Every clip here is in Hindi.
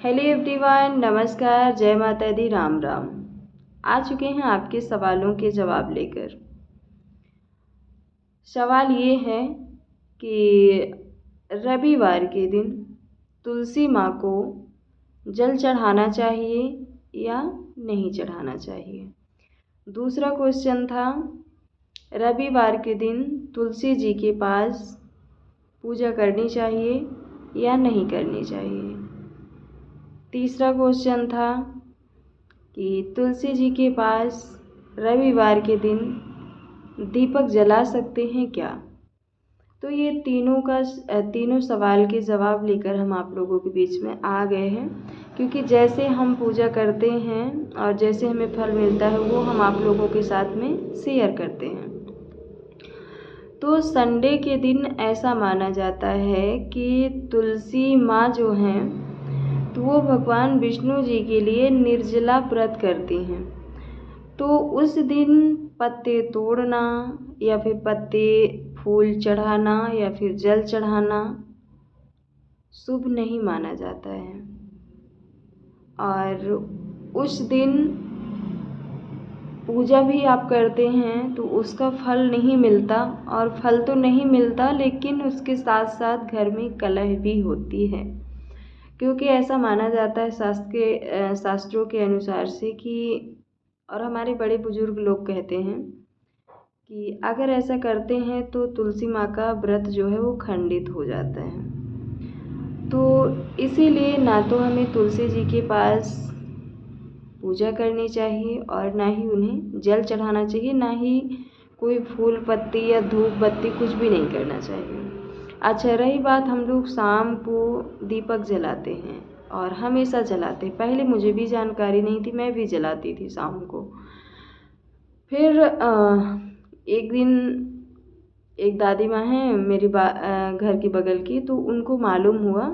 हेलो एवरीवन, नमस्कार, जय माता दी, राम राम। आ चुके हैं आपके सवालों के जवाब लेकर। सवाल ये है कि रविवार के दिन तुलसी माँ को जल चढ़ाना चाहिए या नहीं चढ़ाना चाहिए। दूसरा क्वेश्चन था, रविवार के दिन तुलसी जी के पास पूजा करनी चाहिए या नहीं करनी चाहिए। तीसरा क्वेश्चन था कि तुलसी जी के पास रविवार के दिन दीपक जला सकते हैं क्या। तो ये तीनों सवाल के जवाब लेकर हम आप लोगों के बीच में आ गए हैं, क्योंकि जैसे हम पूजा करते हैं और जैसे हमें फल मिलता है वो हम आप लोगों के साथ में शेयर करते हैं। तो संडे के दिन ऐसा माना जाता है कि तुलसी माँ जो हैं तो वो भगवान विष्णु जी के लिए निर्जला व्रत करती हैं। तो उस दिन पत्ते तोड़ना या फिर पत्ते फूल चढ़ाना या फिर जल चढ़ाना शुभ नहीं माना जाता है। और उस दिन पूजा भी आप करते हैं तो उसका फल नहीं मिलता, और फल तो नहीं मिलता लेकिन उसके साथ साथ घर में कलह भी होती है, क्योंकि ऐसा माना जाता है शास्त्रों के अनुसार से कि, और हमारे बड़े बुजुर्ग लोग कहते हैं कि अगर ऐसा करते हैं तो तुलसी माँ का व्रत जो है वो खंडित हो जाता है। तो इसीलिए ना तो हमें तुलसी जी के पास पूजा करनी चाहिए और ना ही उन्हें जल चढ़ाना चाहिए, ना ही कोई फूल पत्ती या धूप बत्ती कुछ भी नहीं करना चाहिए। अच्छा, रही बात, हम लोग शाम को दीपक जलाते हैं और हमेशा जलाते हैं। पहले मुझे भी जानकारी नहीं थी, मैं भी जलाती थी शाम को। फिर एक दिन एक दादी माँ हैं मेरी घर के बगल की, तो उनको मालूम हुआ,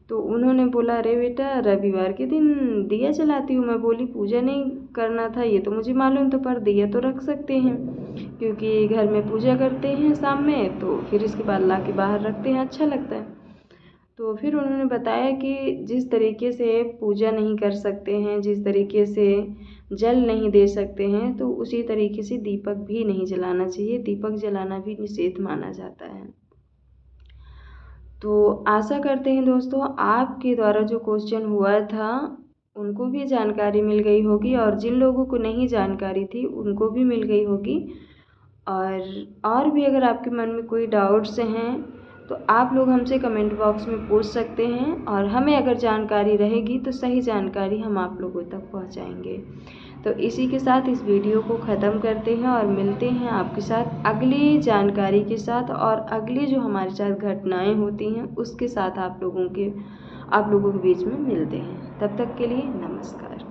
तो उन्होंने बोला, अरे बेटा रविवार के दिन दिया जलाती हूँ। मैं बोली पूजा नहीं करना था, ये तो मुझे मालूम, तो पर दिया तो रख सकते हैं, क्योंकि घर में पूजा करते हैं शाम में, तो फिर इसके बाद ला के बाहर रखते हैं, अच्छा लगता है। तो फिर उन्होंने बताया कि जिस तरीके से पूजा नहीं कर सकते हैं, जिस तरीके से जल नहीं दे सकते हैं, तो उसी तरीके से दीपक भी नहीं जलाना चाहिए। दीपक जलाना भी निषेध माना जाता है। तो आशा करते हैं दोस्तों आपके द्वारा जो क्वेश्चन हुआ था उनको भी जानकारी मिल गई होगी, और जिन लोगों को नहीं जानकारी थी उनको भी मिल गई होगी। और भी अगर आपके मन में कोई डाउट्स हैं तो आप लोग हमसे कमेंट बॉक्स में पूछ सकते हैं, और हमें अगर जानकारी रहेगी तो सही जानकारी हम आप लोगों तक पहुंचाएंगे। तो इसी के साथ इस वीडियो को ख़त्म करते हैं और मिलते हैं आपके साथ अगली जानकारी के साथ, और अगली जो हमारे साथ घटनाएं होती हैं उसके साथ आप लोगों के बीच में मिलते हैं। तब तक के लिए नमस्कार।